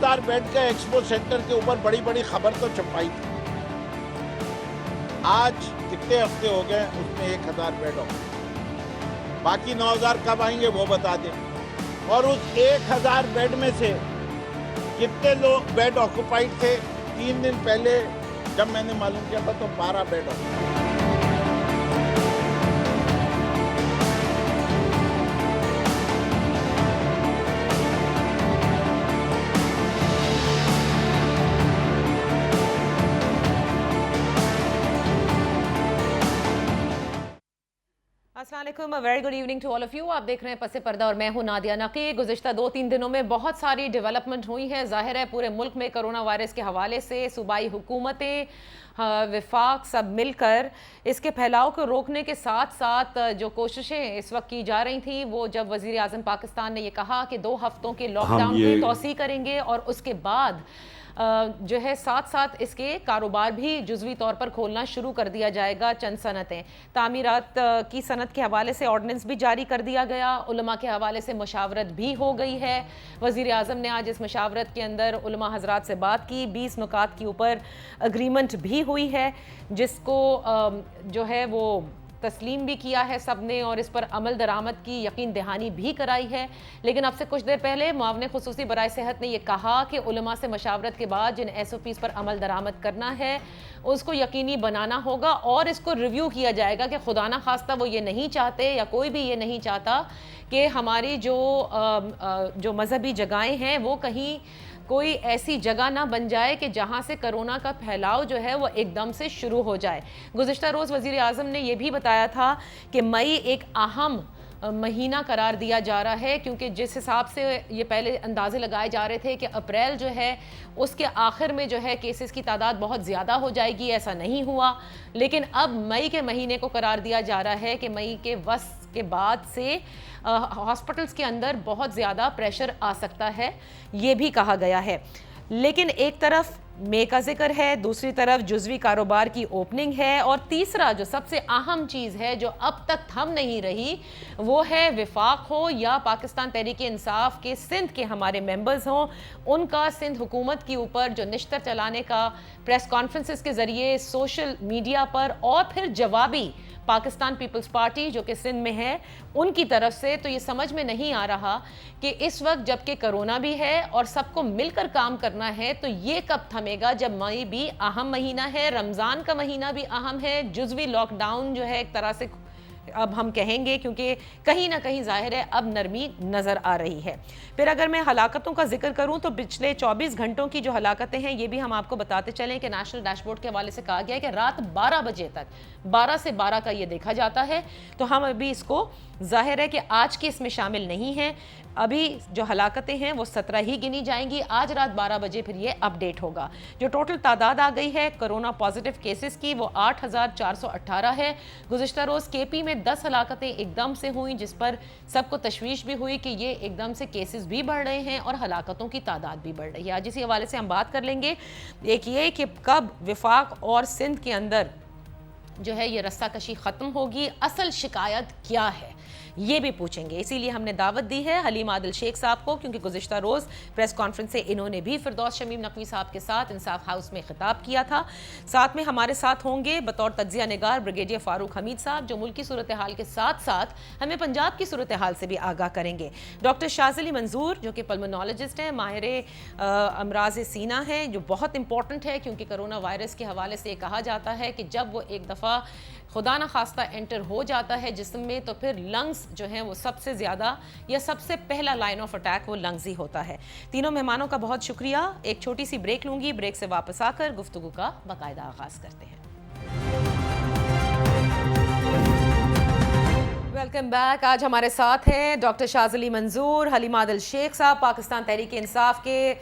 1000 bed کے expo centre کے اوپر بڑی بڑی خبر تو چھپائی تھی. آج کتنے ہفتے ہو گئے اس میں 1000 بیڈ ہو گئے. باقی 9000 کب آئیں گے وہ بتا دیں. اور اس 1000 بیڈ میں سے کتنے لوگ بیڈ آکوپائڈ تھے 3 دن پہلے جب میں نے معلوم کیا تھا تو 12 بیڈ آکوپائڈ. السلام علیکم، very good evening to all of you. آپ دیکھ رہے ہیں پس پردہ اور میں ہوں نادیہ نقی. گزشتہ 2-3 دنوں میں بہت ساری ڈیولپمنٹ ہوئی ہیں. ظاہر ہے پورے ملک میں کرونا وائرس کے حوالے سے صوبائی حکومتیں، وفاق سب مل کر اس کے پھیلاؤ کو روکنے کے ساتھ ساتھ جو کوششیں اس وقت کی جا رہی تھیں وہ جب وزیر اعظم پاکستان نے یہ کہا کہ 2 ہفتوں کے لاک ڈاؤن کی توسیع کریں گے اور اس کے بعد جو ہے ساتھ ساتھ اس کے کاروبار بھی جزوی طور پر کھولنا شروع کر دیا جائے گا. چند صنعتیں، تعمیرات کی صنعت کے حوالے سے آرڈیننس بھی جاری کر دیا گیا. علماء کے حوالے سے مشاورت بھی ہو گئی ہے. وزیر اعظم نے آج اس مشاورت کے اندر علماء حضرات سے بات کی. 20 نکات کے اوپر اگریمنٹ بھی ہوئی ہے جس کو جو ہے وہ تسلیم بھی کیا ہے سب نے اور اس پر عمل درآمد کی یقین دہانی بھی کرائی ہے. لیکن اب سے کچھ دیر پہلے معاون خصوصی برائے صحت نے یہ کہا کہ علماء سے مشاورت کے بعد جن ایس او پیز پر عمل درآمد کرنا ہے اس کو یقینی بنانا ہوگا اور اس کو ریویو کیا جائے گا کہ خدا نہ خواستہ وہ یہ نہیں چاہتے یا کوئی بھی یہ نہیں چاہتا کہ ہماری جو مذہبی جگہیں ہیں وہ کہیں کوئی ایسی جگہ نہ بن جائے کہ جہاں سے کرونا کا پھیلاؤ جو ہے وہ ایک دم سے شروع ہو جائے. گزشتہ روز وزیر اعظم نے یہ بھی بتایا تھا کہ مئی ایک اہم مہینہ قرار دیا جا رہا ہے کیونکہ جس حساب سے یہ پہلے اندازے لگائے جا رہے تھے کہ اپریل جو ہے اس کے آخر میں جو ہے کیسز کی تعداد بہت زیادہ ہو جائے گی، ایسا نہیں ہوا. لیکن اب مئی کے مہینے کو قرار دیا جا رہا ہے کہ مئی کے وسط کے بعد سے ہاسپٹلز کے اندر بہت زیادہ پریشر آ سکتا ہے، یہ بھی کہا گیا ہے. لیکن ایک طرف مے کا ذکر ہے، دوسری طرف جزوی کاروبار کی اوپننگ ہے اور تیسرا جو سب سے اہم چیز ہے جو اب تک تھم نہیں رہی وہ ہے وفاق ہو یا پاکستان تحریک انصاف کے سندھ کے ہمارے ممبرز ہوں، ان کا سندھ حکومت کے اوپر جو نشتر چلانے کا پریس کانفرنسز کے ذریعے سوشل میڈیا پر اور پھر جوابی پاکستان پیپلز پارٹی جو کہ سندھ میں ہے ان کی طرف سے. تو یہ سمجھ میں نہیں آ رہا کہ اس وقت جب کہ کرونا بھی ہے اور سب کو مل کر کام کرنا ہے تو یہ کب تھمے گا جب مئی بھی اہم مہینہ ہے، رمضان کا مہینہ بھی اہم ہے، جزوی لاک ڈاؤن جو ہے ایک طرح سے اب ہم کہیں گے کیونکہ کہیں نہ کہیں ظاہر ہے اب نرمی نظر آ رہی ہے. پھر اگر میں ہلاکتوں کا ذکر کروں تو پچھلے 24 گھنٹوں کی جو ہلاکتیں ہیں یہ بھی ہم آپ کو بتاتے چلیں کہ نیشنل ڈیش بورڈ کے حوالے سے کہا گیا ہے کہ رات 12 بجے تک 12 سے 12 کا یہ دیکھا جاتا ہے. تو ہم ابھی اس کو ظاہر ہے کہ آج کی اس میں شامل نہیں ہیں، ابھی جو ہلاکتیں ہیں وہ 17 ہی گنی جائیں گی. آج رات 12 بجے پھر یہ اپ ڈیٹ ہوگا. جو ٹوٹل تعداد آ گئی ہے کرونا پازیٹیو کیسز کی وہ 8418 ہے. گزشتہ روز کے پی میں 10 ہلاکتیں ایک دم سے ہوئیں جس پر سب کو تشویش بھی ہوئی کہ یہ ایک دم سے کیسز بھی بڑھ رہے ہیں اور ہلاکتوں کی تعداد بھی بڑھ رہی ہے. آج اسی حوالے سے ہم بات کر لیں گے. ایک یہ کہ کب وفاق اور سندھ کے اندر جو ہے یہ رسہ کشی ختم ہوگی، اصل شکایت کیا ہے یہ بھی پوچھیں گے. اسی لیے ہم نے دعوت دی ہے حلیم عادل شیخ صاحب کو کیونکہ گزشتہ روز پریس کانفرنس سے انہوں نے بھی فردوس شمیم نقوی صاحب کے ساتھ انصاف ہاؤس میں خطاب کیا تھا. ساتھ میں ہمارے ساتھ ہوں گے بطور تجزیہ نگار بریگیڈیئر فاروق حمید صاحب جو ملکی صورتحال کے ساتھ ساتھ ہمیں پنجاب کی صورتحال سے بھی آگاہ کریں گے. ڈاکٹر شاذلی منظور جو کہ پلمونالوجسٹ ہیں، ماہر امراض سینہ ہیں، جو بہت امپورٹنٹ ہے کیونکہ کرونا وائرس کے حوالے سے یہ کہا جاتا ہے کہ جب وہ ایک دفعہ خدا نہ خواستہ انٹر ہو جاتا ہے جسم میں تو پھر لنگز جو ہیں وہ سب سے زیادہ یا سب سے پہلا لائن آف اٹیک وہ لنگز ہی ہوتا ہے. تینوں مہمانوں کا بہت شکریہ. ایک چھوٹی سی بریک لوں گی، بریک سے واپس آ کر گفتگو کا باقاعدہ آغاز کرتے ہیں. Welcome back. آج ہمارے ساتھ ہیں ڈاکٹر شاذلی منظور، حلیم عادل شیخ صاحب پاکستان تحریک انصاف کے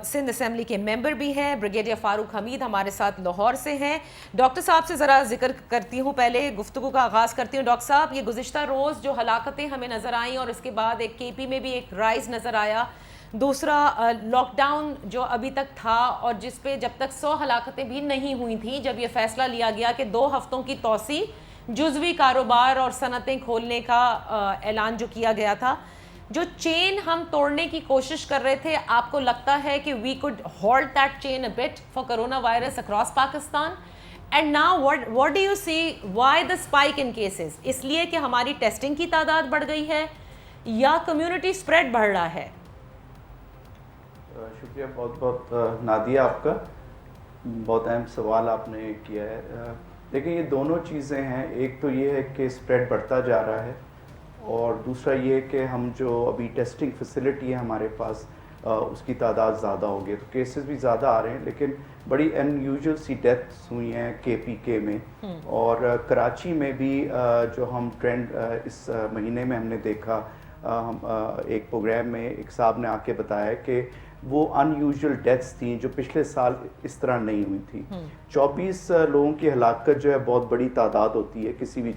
سندھ اسمبلی کے ممبر بھی ہیں، بریگیڈیئر فاروق حمید ہمارے ساتھ لاہور سے ہیں. ڈاکٹر صاحب سے ذرا ذکر کرتی ہوں، پہلے گفتگو کا آغاز کرتی ہوں. ڈاکٹر صاحب یہ گزشتہ روز جو ہلاکتیں ہمیں نظر آئیں اور اس کے بعد ایک کے پی میں بھی ایک رائز نظر آیا، دوسرا لاک ڈاؤن جو ابھی تک تھا اور جس پہ جب تک 100 ہلاکتیں بھی نہیں ہوئی تھیں جب یہ فیصلہ لیا گیا کہ 2 ہفتوں کی توسیع جزوی کاروبار اور صنعتیں کھولنے کا اعلان جو کیا گیا تھا، جو چین ہم توڑنے کی کوشش کر رہے تھے, آپ کو لگتا ہے کہ we could hold that chain a bit for coronavirus across Pakistan? And now what do you see why the spike in cases? اس لیے کہ ہماری ٹیسٹنگ کی تعداد بڑھ گئی ہے یا کمیونٹی اسپریڈ بڑھ رہا ہے؟ شکریہ بہت بہت نادیہ, آپ کا بہت اہم سوال آپ نے کیا ہے. دیکھیں یہ دونوں چیزیں ہیں, ایک تو یہ ہے کہ اسپریڈ بڑھتا جا رہا ہے, اور دوسرا یہ کہ ہم جو ابھی ٹیسٹنگ فیسلٹی ہے ہمارے پاس اس کی تعداد زیادہ ہو گئی, تو کیسز بھی زیادہ آ رہے ہیں, لیکن بڑی ان یوزول سی ڈیتھس ہوئی ہیں KPK میں, اور کراچی میں بھی جو ہم ٹرینڈ اس مہینے میں ہم نے دیکھا, ایک پروگرام میں ایک صاحب نے آ کے بتایا کہ وہ ان یوزول ڈیتھس تھیں جو پچھلے سال اس طرح نہیں ہوئی تھی. 24 لوگوں کی ہلاکت جو ہے بہت بڑی تعداد ہوتی ہے کسی بھی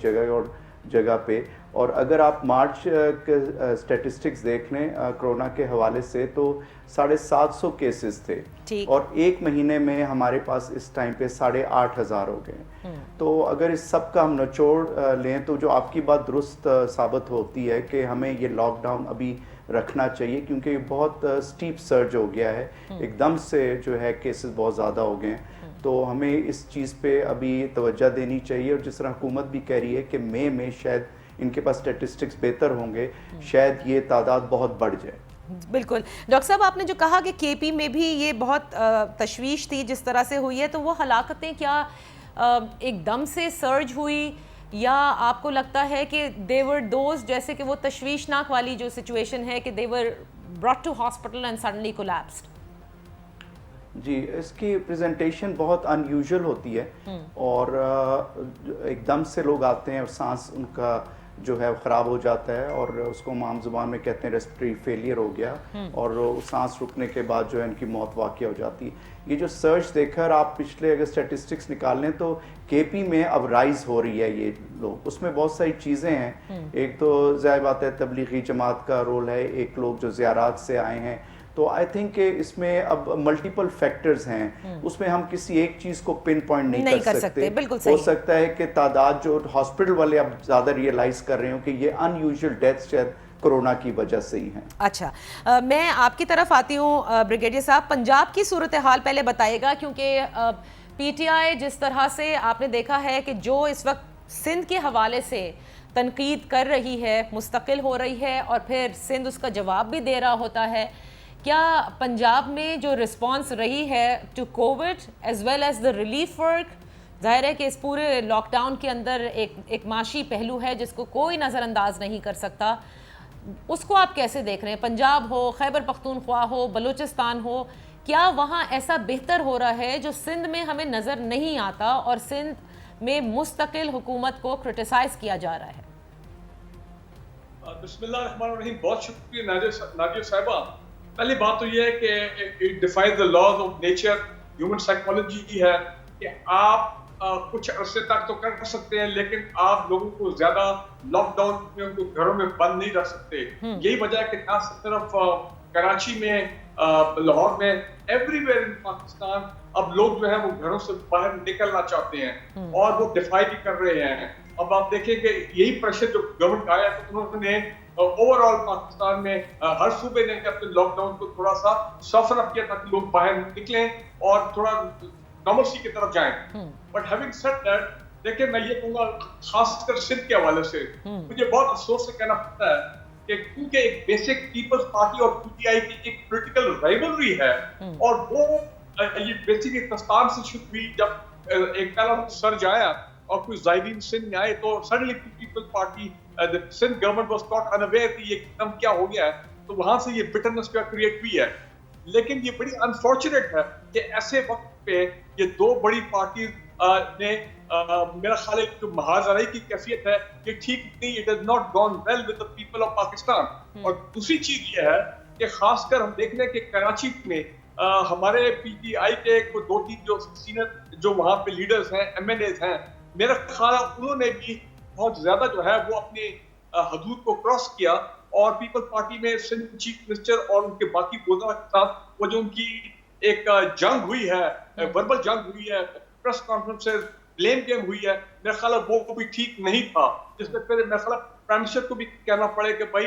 جگہ پہ, اور اگر آپ مارچ کے اسٹیٹسٹکس دیکھ لیں کرونا کے حوالے سے تو 750 کیسز تھے, اور ایک مہینے میں ہمارے پاس اس ٹائم پہ 8,500 ہو گئے. تو اگر اس سب کا ہم نچوڑ لیں تو جو آپ کی بات درست ثابت ہوتی ہے کہ ہمیں یہ لاک ڈاؤن ابھی رکھنا چاہیے, کیونکہ یہ بہت اسٹیپ سرج ہو گیا ہے, ایک دم سے جو ہے کیسز بہت زیادہ ہو گئے ہیں. تو ہمیں اس چیز پہ ابھی توجہ دینی چاہیے, اور جس طرح حکومت بھی کہہ رہی ہے کہ مئی میں شاید ان کے پاس اسٹیٹسٹکس بہتر ہوں گے, شاید یہ تعداد بہت بڑھ جائے. بالکل. ڈاکٹر صاحب آپ نے جو کہا کہ KP میں بھی یہ بہت تشویش تھی جس طرح سے ہوئی ہے, تو وہ ہلاکتیں کیا ایک دم سے سرج ہوئی, یا آپ کو لگتا ہے کہ they were those جیسے کہ وہ تشویشناک والی جو سچویشن ہے کہ they were brought to hospital and suddenly collapsed؟ جی, اس کی پریزنٹیشن بہت ان یوزول ہوتی ہے, اور ایک دم سے لوگ آتے ہیں اور سانس ان کا جو ہے خراب ہو جاتا ہے, اور اس کو عام زبان میں کہتے ہیں ریسپریٹری فیلئر ہو گیا, اور سانس رکنے کے بعد جو ہے ان کی موت واقع ہو جاتی ہے. یہ جو سرچ دیکھ کر آپ پچھلے اگر اسٹیٹسٹکس نکال لیں تو KP میں اب رائز ہو رہی ہے یہ لوگ, اس میں بہت ساری چیزیں ہیں. ایک تو ظاہر بات ہے تبلیغی جماعت کا رول ہے, ایک لوگ جو زیارات سے آئے ہیں, تو آئی تھنک کہ اس میں اب ملٹیپل فیکٹرز ہیں, اس میں ہم کسی ایک چیز کو پن پوائنٹ نہیں کر سکتے. ہو سکتا ہے کہ تعداد جو ہاسپٹل والے اب زیادہ ریئلائز کر رہے ہوں کہ یہ ان یوزول ڈیتھ شاید کرونا کی وجہ سے ہی ہیں. اچھا, میں آپ کی طرف آتی ہوں بریگیڈیئر صاحب. پنجاب کی صورتحال پہلے بتائیے گا, کیونکہ PTI جس طرح سے آپ نے دیکھا ہے کہ جو اس وقت سندھ کے حوالے سے تنقید کر رہی ہے, مستقل ہو رہی ہے, اور پھر سندھ اس کا جواب بھی دے رہا ہوتا ہے, کیا پنجاب میں جو رسپانس رہی ہے to COVID as well as the relief work, ظاہر ہے کہ اس پورے لاک ڈاؤن کے اندر ایک معاشی پہلو ہے جس کو کوئی نظر انداز نہیں کر سکتا, اس کو آپ کیسے دیکھ رہے ہیں؟ پنجاب ہو, خیبر پختونخوا ہو, بلوچستان ہو, کیا وہاں ایسا بہتر ہو رہا ہے جو سندھ میں ہمیں نظر نہیں آتا, اور سندھ میں مستقل حکومت کو کرٹیسائز کیا جا رہا ہے؟ بسم اللہ الرحمن الرحیم. بہت شکریہ نادیہ صاحبہ. پہلی بات تو یہ ہے کہ it defies the laws of nature, human psychology ہے کہ آپ کچھ عرصے تک تو کر سکتے ہیں, لیکن آپ لوگوں کو زیادہ لاک ڈاؤن میں ان کو گھروں میں بند نہیں رکھ سکتے. یہی وجہ ہے کہ نہ صرف کراچی میں, لاہور میں, ایوری ویئر ان پاکستان اب لوگ جو ہے وہ گھروں سے باہر نکلنا چاہتے ہیں, اور وہ ڈیفائی بھی کر رہے ہیں. اب آپ دیکھیں کہ یہی پریشر جو گورنمنٹ آیا تو انہوں نے اوور آل پاکستان میں ہر صوبے نے اپنے لاک ڈاؤن کو تھوڑا سا سافٹن اپ کیا تاکہ لوگ باہر نکلیں اور تھوڑا نارملسی کی طرف جائیں. بٹ ہیونگ سیڈ دیٹ, دیکھیں میں یہ کہوں گا خاص کر سندھ کے حوالے سے مجھے بہت افسوس سے کہنا پڑتا ہے کہ کیونکہ ایک بیسک پیپلز پارٹی اور PTI کی ایک پولیٹیکل رائیولری ہے, اور وہ یہ بیسکلی پاکستان سے شروع ہوئی. جب ایک پہلا سرج آیا اور کوئی زائرین سندھ میں آئے تو suddenly Peoples Party Sindh government was caught unaware کہ یہ ایک دم کیا ہو گیا ہے, تو وہاں سے یہ بٹرنس کریٹ ہوئی ہے. لیکن یہ بڑی انفارچونیٹ ہے کہ ایسے وقت پہ یہ دو بڑی پارٹیز نے میرا خیال ہے جو محاذرائی کی کیفیت ہے یہ ٹھیک نہیں, it has not gone well with the people of Pakistan. اور دوسری چیز یہ ہے کہ خاص کر ہم دیکھ لیں کہ کراچی میں ہمارے PTI کے کوئی 2-3 جو سینئر جو وہاں پہ لیڈرز ہیں, MLAs ہیں, میرا خیال ہے انہوں نے بھی بہت زیادہ جو ہے وہ اپنے حدود کو کراس کیا, اور پیپل پارٹی میں سندھ چیف منسٹر اور ان کے باقی وزراء کے ساتھ وہ جو ان کی ایک جنگ ہوئی ہے, وربل جنگ ہوئی ہے, پریس کانفرنسز, بلیم گیم ہوئی ہے, میرا خیال ہے وہ بھی ٹھیک نہیں تھا. جس میں پھر میرا خیال ہے پرائم منسٹر کو بھی کہنا پڑے کہ بھائی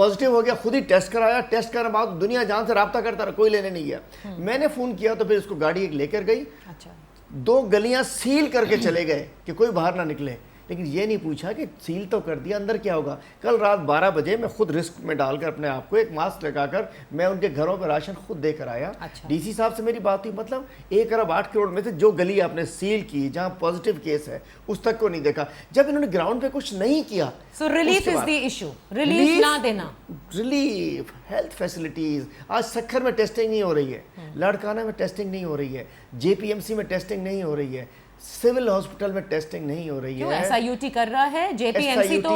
پازیٹیو ہو گیا خود ہی ٹیسٹ کرایا, ٹیسٹ کرنے بعد دنیا جان سے رابطہ کرتا رہا, کوئی لینے نہیں گیا. میں نے فون کیا تو پھر اس کو گاڑی ایک لے کر گئی, 2 گلیاں سیل کر کے چلے گئے کہ کوئی باہر نہ نکلے, لیکن یہ نہیں پوچھا کہ سیل تو کر دیا, اندر کیا ہوگا. کل رات 12 بجے میں خود رسک میں ڈال کر اپنے آپ کو ایک ماسک لگا کر میں ان کے گھروں پہ راشن خود دے کر آیا. ڈی سی صاحب سے میری بات ہوئی, مطلب 1 ارب 8 کروڑ میں سے جو گلی آپ نے سیل کی جہاں پازیٹیو کیس ہے اس تک کو نہیں دیکھا. جب انہوں نے گراؤنڈ پہ کچھ نہیں کیا, so relief is the issue, relief نہ دینا, ریلیف, ہیلتھ فیسلٹیز. آج سکھر میں ٹیسٹنگ نہیں ہو رہی ہے, لاڑکانہ میں ٹیسٹنگ نہیں ہو رہی ہے, جے پی ایم سی میں ٹیسٹنگ نہیں ہو رہی ہے, سول ہاسپٹل میں ٹیسٹنگ نہیں ہو رہی ہے. ایس آئی یو ٹی کر رہا ہے, جے پی ایم سی تو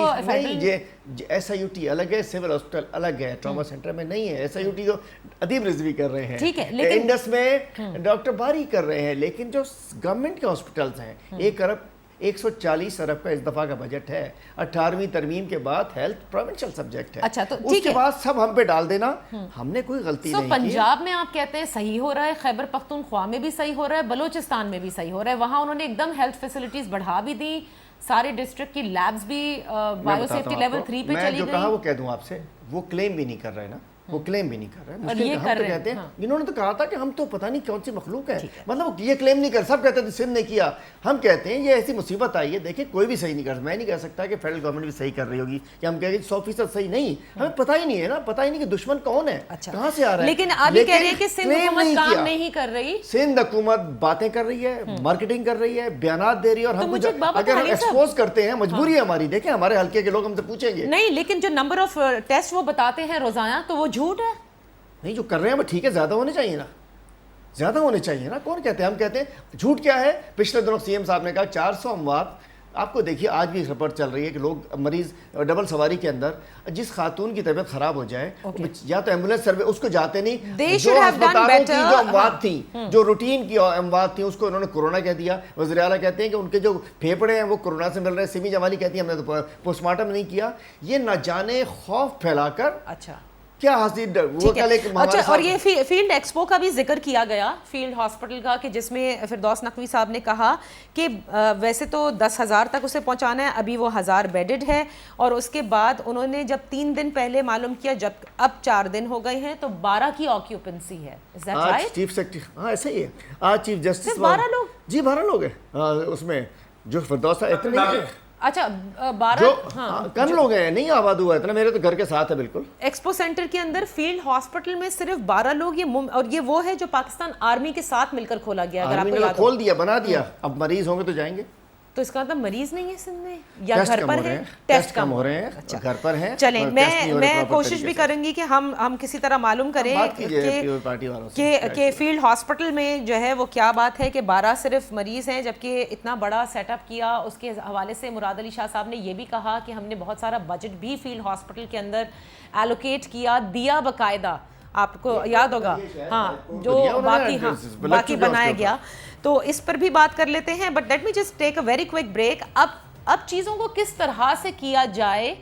ایس آئی یو ٹی الگ ہے, سول ہاسپٹل الگ ہے, ٹراما سینٹر میں نہیں ہے. ایس آئی یو ٹی تو ادیب رضوی کر رہے ہیں, ٹھیک ہے, لیکن انڈس میں ڈاکٹر باری کر رہے ہیں, لیکن جو گورنمنٹ کے ہاسپٹلس ہیں 1 ارب 140 ارب کا اس دفعہ کا بجٹ ہے. 18ویں ترمیم کے بعد ہیلتھ پروونشل سبجیکٹ ہے. اچھا, تو اس کے بعد سب ہم پہ ڈال دینا, ہم نے کوئی غلطی نہیں کی. پنجاب میں آپ کہتے ہیں صحیح ہو رہا ہے, خیبر پختونخوا میں بھی صحیح ہو رہا ہے, بلوچستان میں بھی صحیح ہو رہا ہے. وہاں انہوں نے ایک دم ہیلتھ فیسلٹیز بڑھا بھی دی, سارے ڈسٹرکٹ کی لیبز بھی بایو سیفٹی لیول 3 پہ چلی گئی. میں جو کہا وہ کہہ دوں آپ سے, وہ کلیم بھی نہیں کر رہے نا, وہ کلیم بھی نہیں کر رہے. مشکل ہم تو کہتے ہیں, انہوں نے تو کہا تھا کہ ہم تو پتہ نہیں کون سی مخلوق ہے, مطلب یہ کلیم نہیں کر, سب کہتے تھے سندھ نے کیا. ہم کہتے ہیں یہ ایسی مصیبت آئی ہے, دیکھیں کوئی بھی صحیح نہیں کر, میں نہیں کہہ سکتا کہ فیڈرل گورنمنٹ بھی صحیح کر رہی ہوگی, کہ ہم کہیں گے 100% صحیح نہیں, ہمیں پتہ ہی نہیں ہے نا, پتہ ہی نہیں کہ دشمن کون ہے, کہاں سے آ رہا ہے. لیکن آپ یہ کہہ رہے ہیں کہ سندھ حکومت کام نہیں کر رہی, سندھ حکومت باتیں کر رہی ہے, مارکیٹنگ کر رہی ہے, بیانات دے رہی ہے, اور ہم اگر ہم ایکسپوز کرتے ہیں, مجبوری ہے ہماری. دیکھیں ہمارے حلقے کے لوگ ہم سے پوچھیں گے نہیں, لیکن جو نمبر آف ٹیسٹ وہ بتاتے ہیں روزانہ, تو وہ جھوٹ ہے. نہیں, جو کر رہے ہیں وہ ٹھیک ہے, زیادہ ہونے چاہیے نا, زیادہ ہونے چاہیے نا. کون کہتے ہیں, ہم کہتے ہیں جھوٹ کیا ہے. پچھلے دنوں سی ایم صاحب نے کہا 400 اموات. آپ کو دیکھیے آج بھی رپورٹ چل رہی ہے کہ لوگ مریض ڈبل سواری کے اندر, جس خاتون کی طبیعت خراب ہو جائے یا تو ایمبولینس سروے اس کو جاتے نہیں, جو ہسپتالوں کی جو اموات تھیں, جو روٹین کی اموات تھیں, اس کو انہوں نے کورونا کہہ دیا. وزیر اعلیٰ کہتے ہیں کہ ان کے جو پھیپڑے ہیں وہ کورونا سے مل رہے ہیں. سمی جمالی کہتی ہیں ہم نے تو پوسٹ مارٹم نہیں کیا. یہ نہ جانے خوف پھیلا کر اچھا کیا حاصل وہ کل ایک. اچھا, اور یہ فیلڈ ایکسپو کا بھی ذکر کیا گیا, فیلڈ ہاسپٹل کا, کہ جس میں فردوس نقوی صاحب نے کہا کہ ویسے تو 10,000 تک اسے پہنچانا ہے, ابھی وہ 1000 بیڈڈ ہے, اور اس کے بعد انہوں نے جب 3 دن پہلے معلوم کیا, جب اب 4 دن ہو گئے ہیں, تو 12 کی آکیوپنسی ہے. آج چیف سیکرٹری, ہاں ایسا ہی ہے, آج چیف جسٹس 12 لوگ, جی 12 لوگ ہیں اس میں, جو فردوس صاحب اتنے نہیں. اچھا 12 کم لوگ ہیں, نہیں آباد ہوا اتنا, میرے تو گھر کے ساتھ ہے بالکل. ایکسپو سینٹر کے اندر فیلڈ ہاسپٹل میں صرف 12 لوگ, اور یہ وہ ہے جو پاکستان آرمی کے ساتھ مل کر کھولا گیا. اگر آپ کو یاد کھول دیا, بنا دیا, اب مریض ہوں گے تو جائیں گے. تو اس کا مطلب مریض نہیں ہے سندھ میں, یا گھر پر ہے, ٹیسٹ کم ہو رہے ہیں, گھر پر ہیں. چلیں, میں کوشش بھی کروں گی کہ ہم کسی طرح معلوم کریں کہ فیلڈ ہاسپٹل میں جو ہے وہ کیا بات ہے کہ 12 صرف مریض ہیں, جبکہ اتنا بڑا سیٹ اپ کیا. اس کے حوالے سے مراد علی شاہ صاحب نے یہ بھی کہا کہ ہم نے بہت سارا بجٹ بھی فیلڈ ہاسپٹل کے اندر ایلوکیٹ دیا باقاعدہ, آپ کو یاد ہوگا, ہاں, جو باقی بنایا گیا. تو اس پر بھی بات کر لیتے ہیں, but let me just take a very quick break. اب چیزوں کو کس طرح سے کیا جائے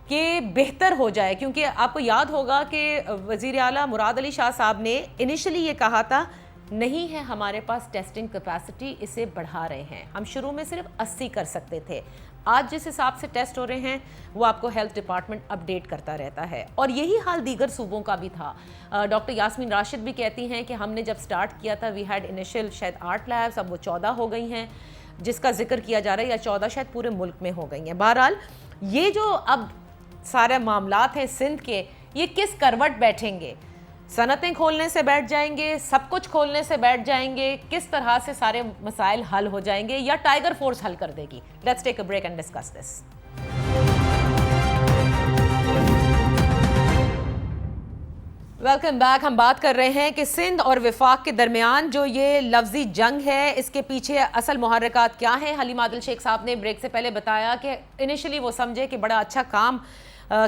کہ بہتر ہو جائے, کیونکہ آپ کو یاد ہوگا کہ وزیر اعلیٰ مراد علی شاہ صاحب نے انیشلی یہ کہا تھا نہیں ہے ہمارے پاس ٹیسٹنگ کیپیسٹی, اسے بڑھا رہے ہیں. ہم شروع میں صرف 80 کر سکتے تھے. آج جس حساب سے ٹیسٹ ہو رہے ہیں وہ آپ کو ہیلتھ ڈپارٹمنٹ اپڈیٹ کرتا رہتا ہے, اور یہی حال دیگر صوبوں کا بھی تھا. ڈاکٹر یاسمین راشد بھی کہتی ہیں کہ ہم نے جب سٹارٹ کیا تھا وی ہیڈ انیشل شاید 8 لیبس, اب وہ 14 ہو گئی ہیں, جس کا ذکر کیا جا رہا ہے, یا 14 شاید پورے ملک میں ہو گئی ہیں. بہرحال یہ جو اب سارے معاملات ہیں سندھ کے, یہ کس کروٹ بیٹھیں گے؟ صنعتیں کھولنے سے بیٹھ جائیں گے, سب کچھ کھولنے سے بیٹھ جائیں گے, کس طرح سے سارے مسائل حل ہو جائیں گے, یا ٹائیگر فورس حل کر دے گی؟ Let's take a break and discuss this. Welcome back. ہم بات کر رہے ہیں کہ سندھ اور وفاق کے درمیان جو یہ لفظی جنگ ہے, اس کے پیچھے اصل محرکات کیا ہیں. حلیم عادل شیخ صاحب نے بریک سے پہلے بتایا کہ انیشلی وہ سمجھے کہ بڑا اچھا کام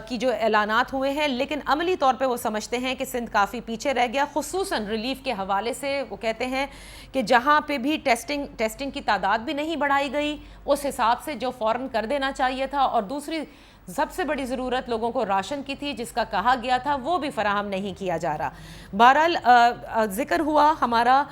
کی جو اعلانات ہوئے ہیں, لیکن عملی طور پہ وہ سمجھتے ہیں کہ سندھ کافی پیچھے رہ گیا, خصوصاً ریلیف کے حوالے سے. وہ کہتے ہیں کہ جہاں پہ بھی ٹیسٹنگ کی تعداد بھی نہیں بڑھائی گئی اس حساب سے, جو فوراً کر دینا چاہیے تھا, اور دوسری سب سے بڑی ضرورت لوگوں کو راشن کی تھی جس کا کہا گیا تھا وہ بھی فراہم نہیں کیا جا رہا. بہرحال ذکر ہوا ہمارا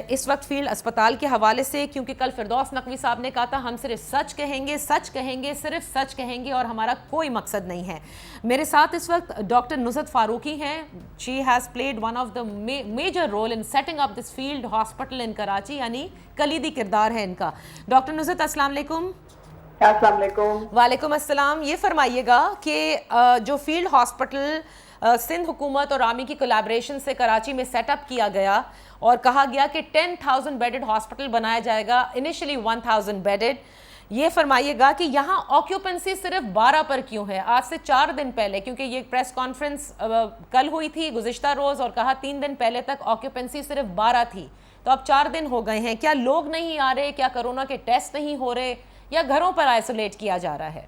اس وقت فیلڈ اسپتال کے حوالے سے, کیونکہ کل فردوس نقوی صاحب نے کہا تھا ہم صرف سچ کہیں گے, صرف سچ کہیں گے اور ہمارا کوئی مقصد نہیں ہے. میرے ساتھ اس وقت ڈاکٹر نصرت فاروقی ہیں. She has played one of the major role in setting up this field hospital in Karachi, یعنی کلیدی کردار ہے ان کا. ڈاکٹر نصرت السلام علیکم. السلام علیکم. وعلیکم السلام. یہ فرمائیے گا کہ جو فیلڈ ہاسپٹل سندھ حکومت اور آرمی کی کولیبریشن سے کراچی میں سیٹ اپ کیا گیا اور کہا گیا کہ 10,000 بیڈڈ ہاسپٹل بنایا جائے گا, انیشلی 1,000 بیڈڈ, یہ فرمائیے گا کہ یہاں آکیوپنسی صرف 12 پر کیوں ہے؟ آج سے 4 دن پہلے, کیونکہ یہ پریس کانفرنس کل ہوئی تھی گزشتہ روز, اور کہا 3 دن پہلے تک آکیوپنسی صرف 12 تھی, تو اب 4 دن ہو گئے ہیں. کیا لوگ نہیں آ رہے, کیا کرونا کے ٹیسٹ نہیں ہو رہے, یا گھروں پر آئسولیٹ کیا جا رہا ہے؟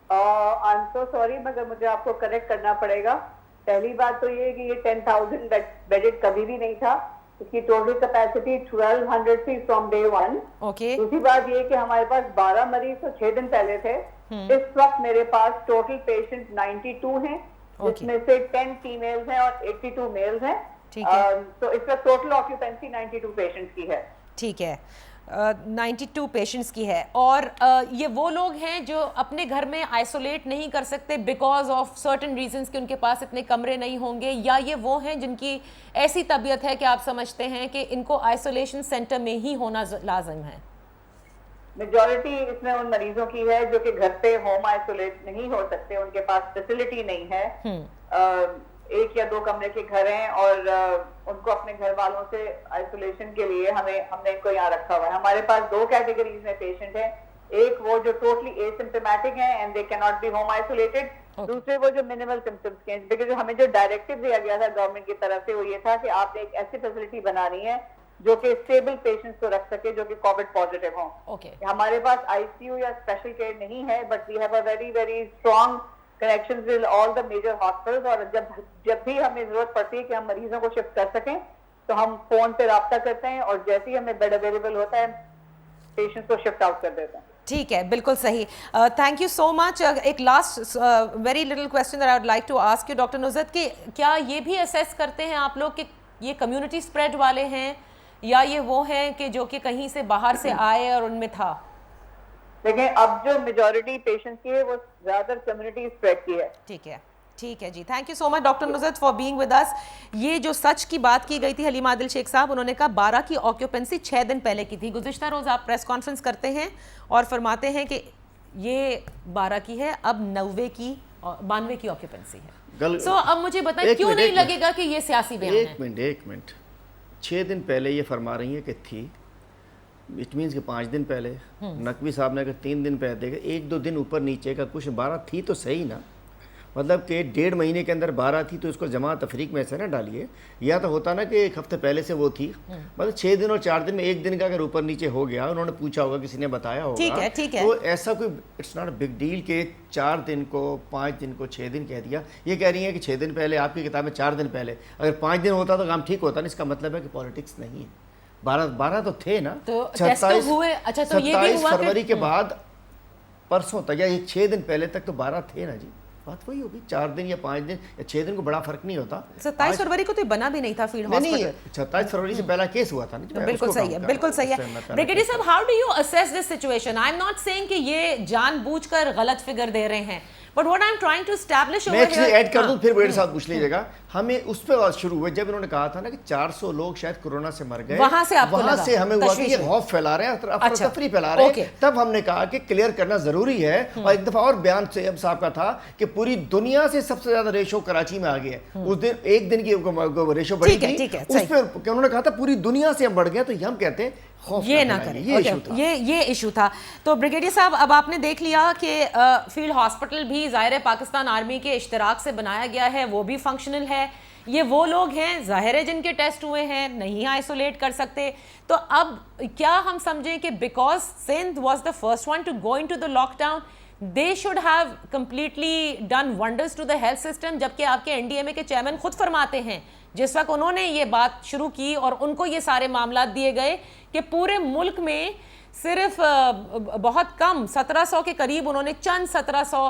I'm so sorry, مگر مجھے آپ کو کریکٹ کرنا پڑے گا. پہلی بات تو یہ کہ یہ 10,000 بیڈڈ کبھی بھی نہیں تھا, اس کی ٹوٹل کیپیسٹی 1200 تھی فرام ڈے 1. دوسری بات یہ کہ ہمارے پاس 12 مریض تو 6 دن پہلے تھے. اس وقت میرے پاس ٹوٹل پیشنٹ 92 ہیں, جس میں سے 10 فیمیلز ہیں اور 82 میلز ہیں. تو اس وقت ٹوٹل آکیوپینسی 92 پیشنٹس کی ہے. ٹھیک ہے, 92 پیشنٹس کی ہے. اور یہ وہ لوگ ہیں جو اپنے گھر میں آئسولیٹ نہیں کر سکتے بیکاز آف سرٹن ریزنز کہ ان کے پاس اتنے کمرے نہیں ہوں گے, یا یہ وہ ہیں جن کی ایسی طبیعت ہے کہ آپ سمجھتے ہیں کہ ان کو آئسولیشن سینٹر میں ہی ہونا لازم ہے؟ میجورٹی اس میں ان مریضوں کی ہے جو کہ گھر پہ ہوم آئسولیٹ نہیں ہو سکتے, ان کے پاس فیسلٹی نہیں ہے, 1 یا 2 کمرے کے گھر ہیں, اور ان کو اپنے گھر والوں سے آئسولیشن کے لیے ہم نے ان کو یہاں رکھا ہوا ہے. ہمارے پاس 2 کیٹیگریز میں پیشنٹ ہیں, ایک وہ جو ٹوٹلی اے سمپٹومیٹک ہیں and they can't B home isolated, دوسرے وہ جو منیمل سمپٹمس کے ہیں. بیکاز ہمیں جو ڈائریکٹو دیا گیا تھا گورنمنٹ کی طرف سے وہ یہ تھا کہ آپ نے ایک ایسی فیسلٹی بنانی ہے جو کہ اسٹیبل پیشنٹس کو رکھ سکے جو کہ کووڈ پازیٹیو ہوں. ہمارے پاس آئی سی یو یا اسپیشل کیئر نہیں ہے, but we have a very very strong connections with all the major hospitals, اور جب بھی ہمیں ضرورت پڑتی ہے کہ ہم مریضوں کو شفٹ کر سکیں تو ہم فون پہ رابطہ کرتے ہیں, اور جیسے ہی ہمیں بیڈ اویلیبل ہوتا ہے پیشنٹس کو شفٹ آؤٹ کر دیتے ہیں. ٹھیک ہے, بالکل صحیح. Thank you so much. ایک last very little question that I would like to ask you doctor Nusrat, کہ کیا یہ بھی اسیس کرتے ہیں آپ لوگ کہ یہ کمیونٹی اسپریڈ والے ہیں یا یہ وہ ہیں کہ جو کہ کہیں سے باہر سے آئے اور ان میں تھا؟ دیکھیں اب جو میجورٹی پیشنٹ کی ہے وہ زیادہ تر کمیونٹی اسپریڈ کی ہے. ٹھیک ہے جی, thank you so much doctor Nusrat for being with us. یہ جو سچ کی بات کی گئی تھی حلیم عادل شیخ صاحب, انہوں نے کہا 12 کی آکیوپنسی 6 دن پہلے کی تھی. گزشتہ روز آپ پریس کانفرنس کرتے ہیں اور فرماتے ہیں کہ یہ 12 کی ہے, اب 92 کی آکیوپنسی ہے. سو اب مجھے بتائیں کیوں نہیں لگے گا کہ یہ سیاسی بیان ہے؟ ایک منٹ 6 دن پہلے یہ فرما رہی ہیں کہ تھی, اٹ مینس کہ 5 دن پہلے. نقوی صاحب نے اگر 3 دن پہلے دیکھا, 1-2 دن اوپر نیچے کا کچھ 12 تھی تو صحیح نا, مطلب کہ 1.5 مہینے کے اندر 12 تھی تو اس کو جمع تفریق میں ایسے نہ ڈالیے. یا تو ہوتا نا کہ 1 ہفتے پہلے سے وہ تھی, مطلب 6 دن اور 4 دن میں 1 دن کا اگر اوپر نیچے ہو گیا, انہوں نے پوچھا ہوگا, کسی نے بتایا ہوگا, تو ایسا کوئی it's not a big deal کہ 4 دن کو 5 دن کو 6 دن کہہ دیا. یہ کہہ رہی ہیں کہ 6 دن پہلے, آپ کی کتاب میں 4 دن پہلے, اگر 5 دن ہوتا تو کام ٹھیک ہوتا نا. اس کا مطلب ہے کہ پالیٹکس نہیں ہے. 12 تو تھے نا, 27 فروری کے بعد پرسوں تک یا 6 دن پہلے تک تو 12 تھے نا جی. بات وہی ہوگی, 4 دن یا 5 دن یا 6 دن کو بڑا فرق نہیں ہوتا. 27 فروری کو تو بنا بھی نہیں تھا فیلڈ ہاسپٹل. 27 فروری سے پہلا کیس ہوا تھا نا. بالکل صحیح ہے, بالکل صحیح ہے. بریگیڈیئر صاحب, how do you assess this situation? I am not seeing کہ یہ جان بوجھ کر غلط فگر دے رہے ہیں, but what I am trying to establish over here. میں ایڈ کر دوں پھر میرے ساتھ پوچھ لیجیے گا. ہمیں اس پہ بات شروع ہوئی جب انہوں نے کہا تھا نا کہ 400 لوگ شاید کورونا سے مر گئے, وہاں سے ہمیں ہوا کہ یہ خوف پھیلا رہے ہیں, افراتفری پھیلا رہے ہیں. تب ہم نے کہا کہ کلیئر کرنا ضروری ہے. اور ایک دفعہ اور بیان سیب صاحب کا تھا کہ پوری دنیا سے سب سے زیادہ ریشو کراچی میں آ گیا ہے. اس دن 1 دن کی ریشو بڑھی تھی, اس پہ انہوں نے کہا تھا پوری دنیا سے ہم بڑھ گئے, تو ہم کہتے ہیں یہ نہ کریں. یہ ایشو تھا. تو بریگیڈیئر صاحب, اب آپ نے دیکھ لیا کہ فیلڈ ہاسپٹل بھی ظاہر پاکستان آرمی کے اشتراک سے بنایا گیا ہے, وہ بھی فنکشنل ہے. یہ وہ لوگ ہیں ظاہر ہے جن کے ٹیسٹ ہوئے ہیں, نہیں آئسولیٹ کر سکتے. تو اب کیا ہم سمجھیں کہ because Sindh was the first one to go into the lockdown, they should have completely done wonders to the health system, جبکہ آپ کے NDMA کے چیئرمین خود فرماتے ہیں جس وقت انہوں نے یہ بات شروع کی اور ان کو یہ سارے معاملات دیے گئے کہ پورے ملک میں صرف بہت کم 1700 کے قریب انہوں نے چند 1700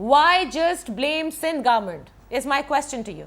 Why just blame Sindh government? Is my question to you.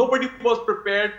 nobody was prepared.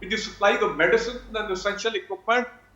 with the supply of medicine and essential equipment,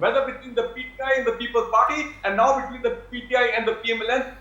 whether between the PTI and the People's Party and now between the PTI and the PMLN,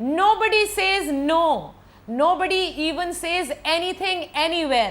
nobody says no, nobody even says anything anywhere.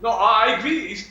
No, I agree.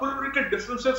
political differences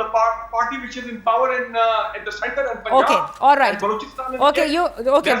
the party which is in power in the center and Punjab. Okay, all right. Okay, you okay.